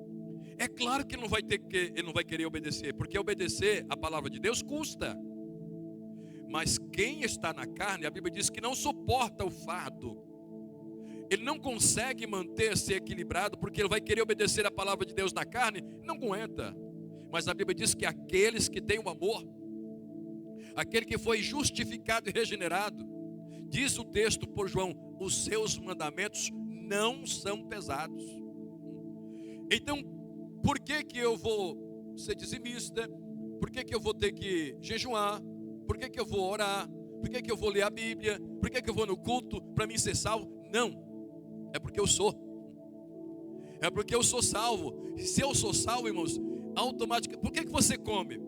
é claro que ele não vai querer obedecer, porque obedecer a palavra de Deus custa. Mas quem está na carne, a Bíblia diz que não suporta o fardo. Ele não consegue manter-se equilibrado, porque ele vai querer obedecer a palavra de Deus na carne, não aguenta. Mas a Bíblia diz que aqueles que têm o amor, aquele que foi justificado e regenerado, diz o texto por João, os seus mandamentos não são pesados. Então, por que eu vou ser dizimista? Por que eu vou ter que jejuar? Por que eu vou orar? Por que eu vou ler a Bíblia? Por que eu vou no culto para mim ser salvo? Não, é porque eu sou. É porque eu sou salvo. Se eu sou salvo, irmãos, automaticamente. Por que você come?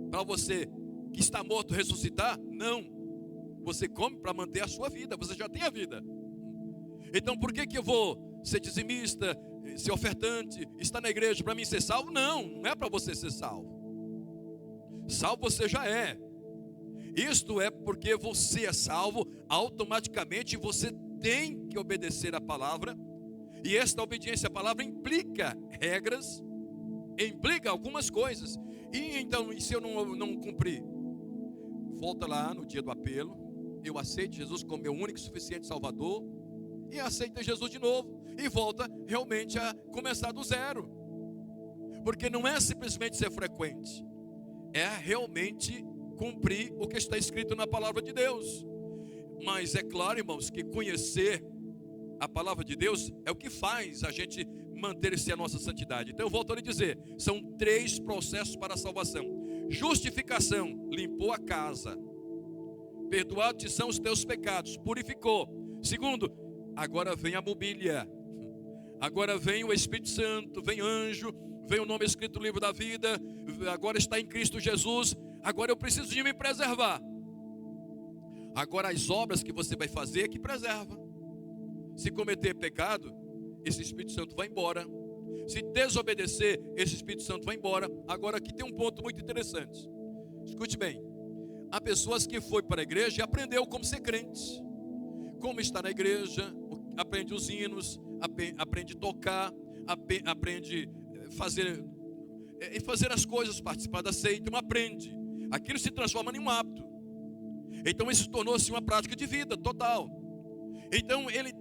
Para você que está morto ressuscitar? Não. Você come para manter a sua vida. Você já tem a vida. Então por que eu vou ser dizimista, ser ofertante, estar na igreja para mim ser salvo? Não, não é para você ser salvo. Salvo você já é. Isto é porque você é salvo, automaticamente você tem que obedecer a palavra. E esta obediência à palavra implica regras, implica algumas coisas. E então, se eu não cumprir, volta lá no dia do apelo, eu aceito Jesus como meu único e suficiente Salvador, e aceita Jesus de novo, e volta realmente a começar do zero. Porque não é simplesmente ser frequente, é realmente cumprir o que está escrito na palavra de Deus. Mas é claro, irmãos, que conhecer a palavra de Deus é o que faz a gente manter-se a nossa santidade. Então eu volto a lhe dizer, são 3 processos para a salvação. Justificação, limpou a casa. Perdoados são os teus pecados, purificou. Segundo, agora vem a mobília. Agora vem o Espírito Santo, vem anjo, vem o nome escrito no livro da vida, agora está em Cristo Jesus. Agora eu preciso de me preservar. Agora as obras que você vai fazer é que preserva. Se cometer pecado, esse Espírito Santo vai embora. Se desobedecer, esse Espírito Santo vai embora. Agora aqui tem um ponto muito interessante. Escute bem. Há pessoas que foi para a igreja e aprendeu como ser crente. Como estar na igreja, aprende os hinos, aprende tocar, aprende fazer as coisas, participar da ceia, não aprende. Aquilo se transforma em um hábito. Então isso tornou-se uma prática de vida total. Então ele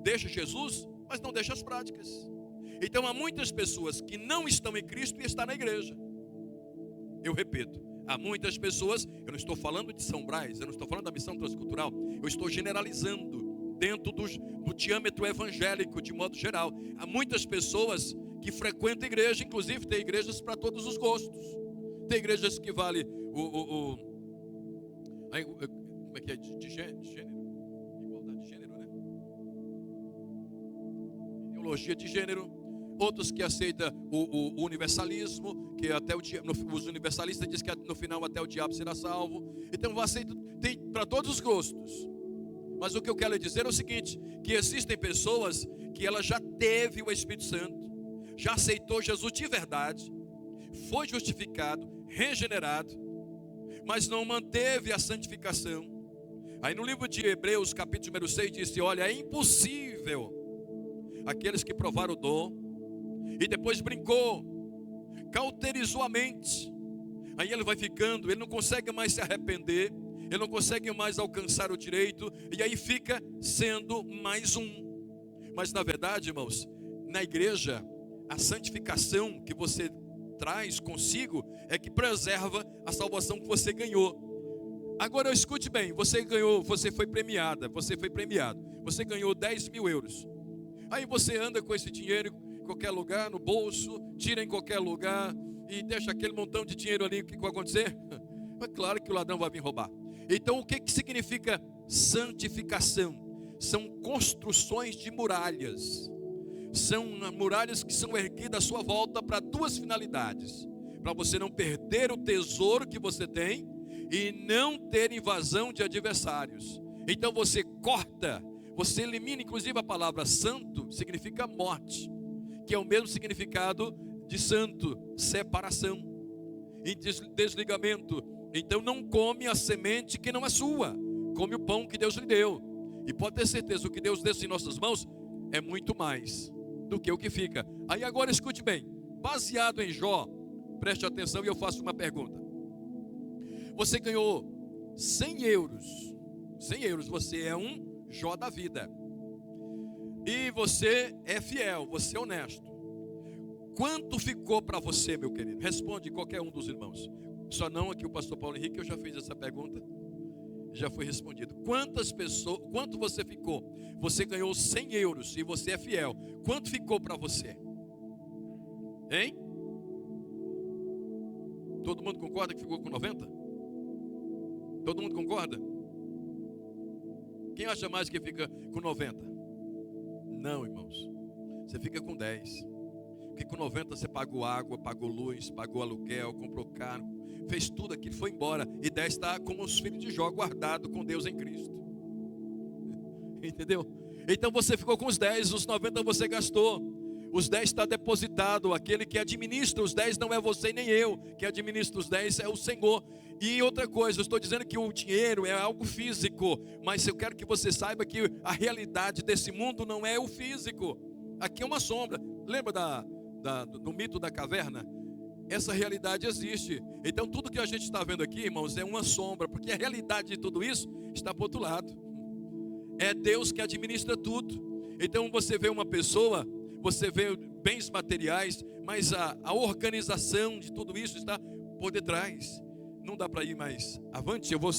deixa Jesus, mas não deixa as práticas. Então há muitas pessoas que não estão em Cristo e estão na igreja. Eu repito, há muitas pessoas, eu não estou falando de São Brás, eu não estou falando da missão transcultural, eu estou generalizando dentro do diâmetro evangélico de modo geral. Há muitas pessoas que frequentam a igreja, inclusive tem igrejas para todos os gostos. Tem igrejas que vale como é que é? De gênero? Igualdade de gênero, né? Ideologia de gênero. Outros que aceitam o universalismo, que até os universalistas dizem que no final até o diabo será salvo. Então tem para todos os gostos. Mas o que eu quero dizer é o seguinte, que existem pessoas que ela já teve o Espírito Santo, já aceitou Jesus de verdade, foi justificado, regenerado, mas não manteve a santificação. Aí no livro de Hebreus, capítulo número 6, diz: olha, é impossível aqueles que provaram o dom e depois brincou, cauterizou a mente. Aí ele vai ficando, ele não consegue mais se arrepender, ele não consegue mais alcançar o direito, e aí fica sendo mais um. Mas na verdade, irmãos, na igreja, a santificação que você traz consigo é que preserva a salvação que você ganhou. Agora escute bem, você ganhou, você foi premiado, você ganhou 10 mil euros. Aí você anda com esse dinheiro em qualquer lugar, no bolso, tira em qualquer lugar e deixa aquele montão de dinheiro ali. O que vai acontecer? É claro que o ladrão vai vir roubar. Então o que significa santificação? São construções de muralhas. São muralhas que são erguidas à sua volta para duas finalidades: para você não perder o tesouro que você tem e não ter invasão de adversários. Então você corta, você elimina. Inclusive a palavra santo significa morte, que é o mesmo significado de santo, separação e desligamento. Então não come a semente que não é sua, come o pão que Deus lhe deu. E pode ter certeza, o que Deus deixa em nossas mãos é muito mais do que o que fica. Aí agora escute bem, baseado em Jó, preste atenção e eu faço uma pergunta. Você ganhou 100 euros, 100 euros, você é um Jó da vida, e você é fiel, você é honesto. Quanto ficou para você, meu querido? Responde qualquer um dos irmãos. Só não aqui o pastor Paulo Henrique, eu já fiz essa pergunta, já foi respondido. Quanto você ficou? Você ganhou 100 euros e você é fiel. Quanto ficou para você? Hein? Todo mundo concorda que ficou com 90? Todo mundo concorda? Quem acha mais que fica com 90? Não, irmãos. Você fica com 10. Porque com 90 você pagou água, pagou luz, pagou aluguel, comprou carro, fez tudo aquilo, foi embora. E 10 está como os filhos de Jó, guardado com Deus em Cristo. Entendeu? Então você ficou com os 10, os 90 você gastou. Os 10 está depositado. Aquele que administra os 10 não é você nem eu. Que administra os 10 é o Senhor. E outra coisa, eu estou dizendo que o dinheiro é algo físico, mas eu quero que você saiba que a realidade desse mundo não é o físico. Aqui é uma sombra. Lembra do mito da caverna? Essa realidade existe. Então tudo que a gente está vendo aqui, irmãos, é uma sombra, porque a realidade de tudo isso está para o outro lado. É Deus que administra tudo. Então você vê uma pessoa, você vê bens materiais, mas a organização de tudo isso está por detrás. Não dá para ir mais avante, eu vou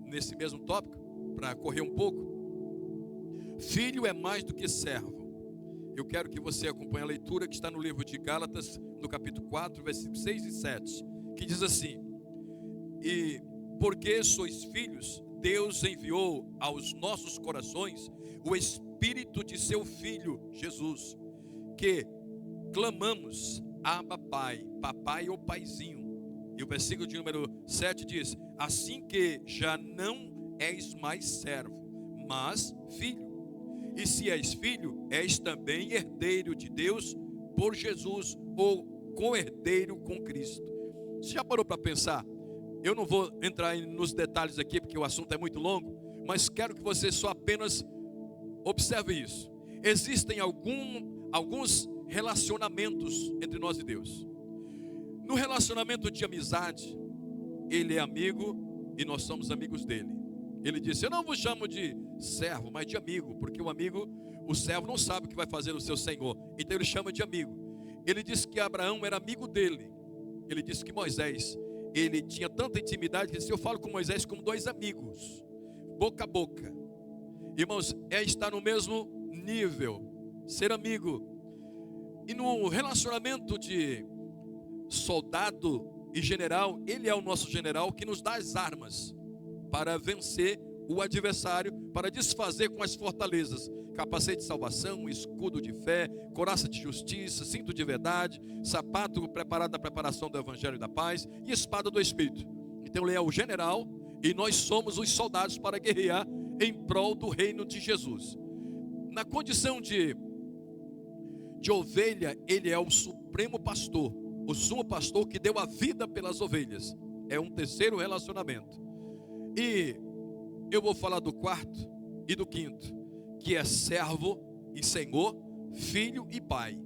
nesse mesmo tópico, para correr um pouco. Filho é mais do que servo. Eu quero que você acompanhe a leitura que está no livro de Gálatas, no capítulo 4, versículos 6 e 7, que diz assim: e porque sois filhos, Deus enviou aos nossos corações o Espírito de seu Filho, Jesus, que clamamos, Abba Pai, papai ou paizinho. E o versículo de número 7 diz: assim que já não és mais servo, mas filho. E se és filho, és também herdeiro de Deus por Jesus, ou co-herdeiro com Cristo. Você já parou para pensar? Eu não vou entrar nos detalhes aqui, porque o assunto é muito longo, mas quero que você só apenas observe isso. Existem alguns relacionamentos entre nós e Deus. No relacionamento de amizade, Ele é amigo e nós somos amigos dele. Ele disse: eu não vos chamo de servo, mas de amigo, porque o servo não sabe o que vai fazer o seu senhor, então ele chama de amigo. Ele disse que Abraão era amigo dele. Ele disse que Moisés, ele tinha tanta intimidade que disse: eu falo com Moisés como dois amigos, boca a boca. Irmãos, é estar no mesmo nível, ser amigo. E no relacionamento de soldado e general, ele é o nosso general que nos dá as armas para vencer o adversário, para desfazer com as fortalezas: capacete de salvação, escudo de fé, couraça de justiça, cinto de verdade, sapato preparado na preparação do evangelho da paz e espada do Espírito. Então ele é o general e nós somos os soldados para guerrear em prol do reino de Jesus. Na condição de ovelha, ele é o supremo pastor, o sumo pastor que deu a vida pelas ovelhas. É um terceiro relacionamento. E eu vou falar do quarto e do quinto, que é servo e senhor, filho e pai.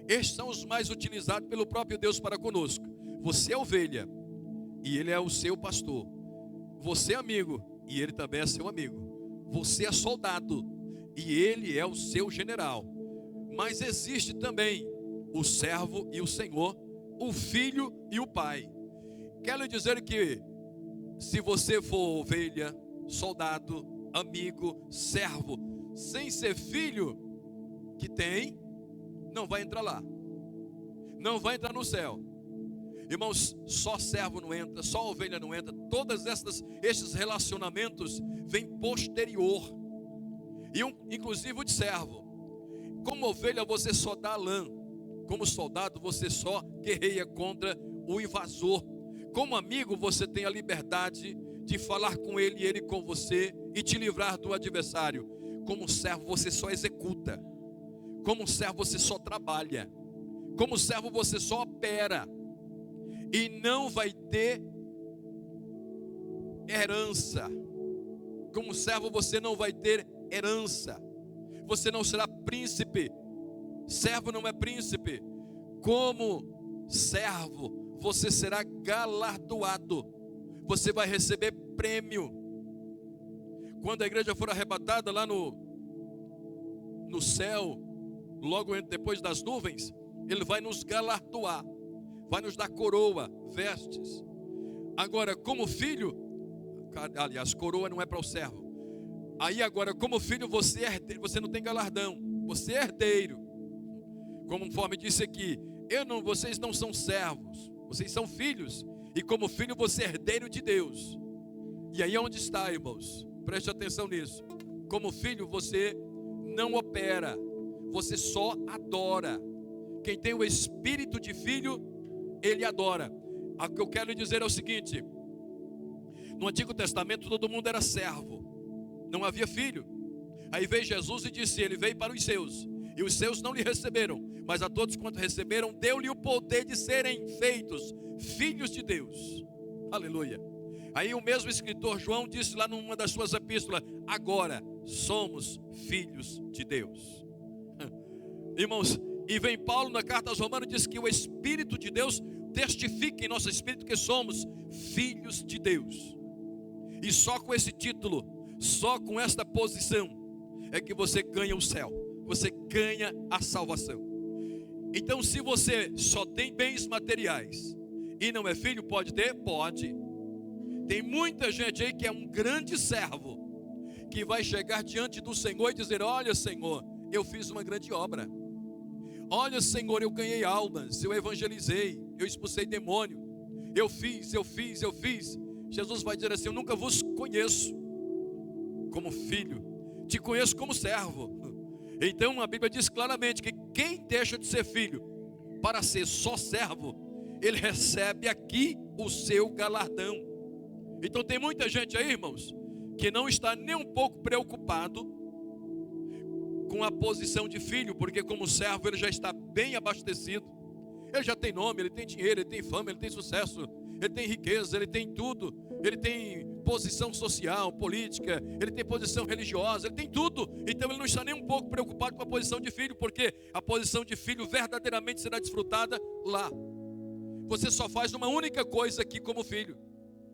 Estes são os mais utilizados pelo próprio Deus para conosco. Você é ovelha e Ele é o seu pastor. Você é amigo e Ele também é seu amigo. Você é soldado e Ele é o seu general. Mas existe também o servo e o senhor, o filho e o pai. Quero dizer que se você for ovelha, soldado, amigo, servo, sem ser filho que tem, não vai entrar lá. Não vai entrar no céu. Irmãos, só servo não entra, só ovelha não entra. Todos esses relacionamentos vêm posterior. Inclusive o de servo. Como ovelha você só dá lã. Como soldado você só guerreia contra o invasor. Como amigo você tem a liberdade de falar com ele e ele com você e te livrar do adversário. Como servo você só executa. Como servo você só trabalha. Como servo você só opera. E não vai ter herança. Como servo você não vai ter herança. Você não será príncipe. Servo não é príncipe. Como servo você será galardoado. Você vai receber prêmio. Quando a igreja for arrebatada lá no céu, logo depois das nuvens, Ele vai nos galardoar. Vai nos dar coroa, vestes. Agora, como filho, aliás, coroa não é para o servo. Aí agora, como filho, você é herdeiro, você não tem galardão. Você é herdeiro. Conforme disse aqui, vocês não são servos, vocês são filhos. E como filho, você é herdeiro de Deus. E aí onde está, irmãos? Preste atenção nisso. Como filho, você não opera, você só adora. Quem tem o espírito de filho, ele adora. O que eu quero lhe dizer é o seguinte: no Antigo Testamento todo mundo era servo, não havia filho. Aí veio Jesus e disse: Ele veio para os seus, e os seus não lhe receberam, mas a todos quanto receberam, deu-lhe o poder de serem feitos filhos de Deus. Aleluia. Aí o mesmo escritor João disse lá numa das suas epístolas: agora somos filhos de Deus. Irmãos, e vem Paulo na carta aos Romanos, diz que o Espírito de Deus testifica em nosso espírito que somos filhos de Deus. E só com esse título, só com esta posição, é que você ganha o céu, você ganha a salvação. Então, se você só tem bens materiais e não é filho, pode ter? Pode. Tem muita gente aí que é um grande servo, que vai chegar diante do Senhor e dizer: olha, Senhor, eu fiz uma grande obra. Olha, Senhor, eu ganhei almas, eu evangelizei, eu expulsei demônio, eu fiz. Jesus vai dizer assim: eu nunca vos conheço como filho, te conheço como servo. Então a Bíblia diz claramente que quem deixa de ser filho para ser só servo, ele recebe aqui o seu galardão. Então tem muita gente aí, irmãos, que não está nem um pouco preocupado com a posição de filho, porque como servo ele já está bem abastecido. Ele já tem nome, ele tem dinheiro, ele tem fama, ele tem sucesso, ele tem riqueza, ele tem tudo. Ele tem posição social, política, ele tem posição religiosa, ele tem tudo. Então ele não está nem um pouco preocupado com a posição de filho, porque a posição de filho verdadeiramente será desfrutada lá. Você só faz uma única coisa aqui como filho.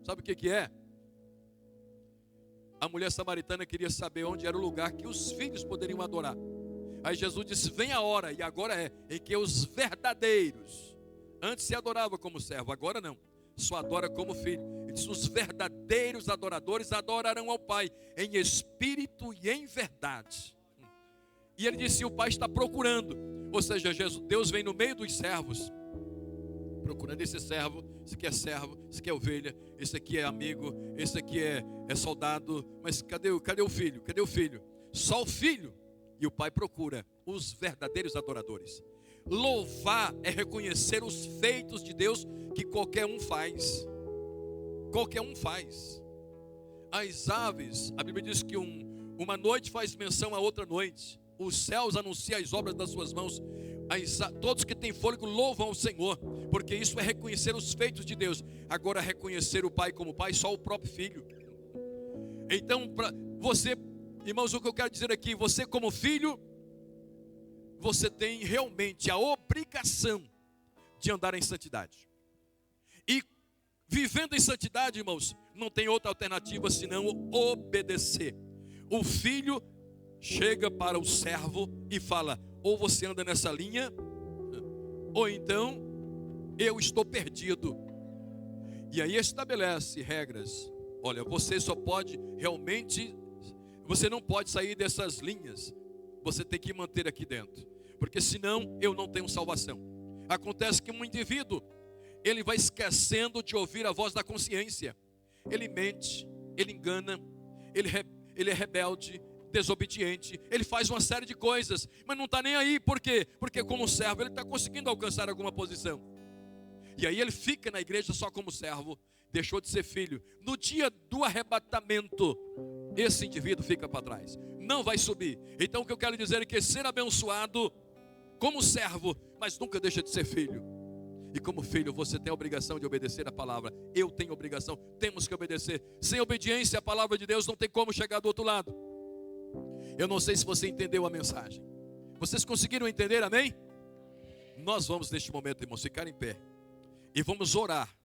Sabe o que é? A mulher samaritana queria saber onde era o lugar que os filhos poderiam adorar. Aí Jesus disse: vem a hora, e agora é, em que os verdadeiros, antes se adorava como servo, agora não, só adora como filho. Ele disse: os verdadeiros adoradores adorarão ao Pai em espírito e em verdade. E ele disse: o Pai está procurando. Ou seja, Deus vem no meio dos servos, procurando esse servo. Esse aqui é servo, esse aqui é ovelha, esse aqui é amigo, esse aqui é soldado. Mas cadê o filho? Cadê o filho? Só o filho. E o Pai procura os verdadeiros adoradores. Louvar é reconhecer os feitos de Deus que qualquer um faz. Qualquer um faz. As aves, a Bíblia diz que uma noite faz menção a outra noite. Os céus anunciam as obras das suas mãos. Todos que têm fôlego louvam ao Senhor, porque isso é reconhecer os feitos de Deus. Agora, reconhecer o Pai como Pai, só o próprio Filho. Então, para você, irmãos, o que eu quero dizer aqui: você como filho, você tem realmente a obrigação de andar em santidade. E vivendo em santidade, irmãos, não tem outra alternativa senão obedecer. O filho chega para o servo e fala: ou você anda nessa linha, ou então eu estou perdido. E aí estabelece regras. Olha, você só pode realmente, você não pode sair dessas linhas. Você tem que manter aqui dentro, porque senão eu não tenho salvação. Acontece que um indivíduo, ele vai esquecendo de ouvir a voz da consciência. Ele mente, ele engana, ele é rebelde, desobediente, ele faz uma série de coisas, mas não está nem aí. Por quê? Porque como servo ele está conseguindo alcançar alguma posição. E aí ele fica na igreja só como servo, deixou de ser filho. No dia do arrebatamento, esse indivíduo fica para trás, não vai subir. Então o que eu quero dizer é que ser abençoado como servo, mas nunca deixa de ser filho. E como filho, você tem a obrigação de obedecer a palavra. Eu tenho obrigação, temos que obedecer. Sem obediência à palavra de Deus, não tem como chegar do outro lado. Eu não sei se você entendeu a mensagem. Vocês conseguiram entender, amém? Nós vamos neste momento, irmãos, ficar em pé e vamos orar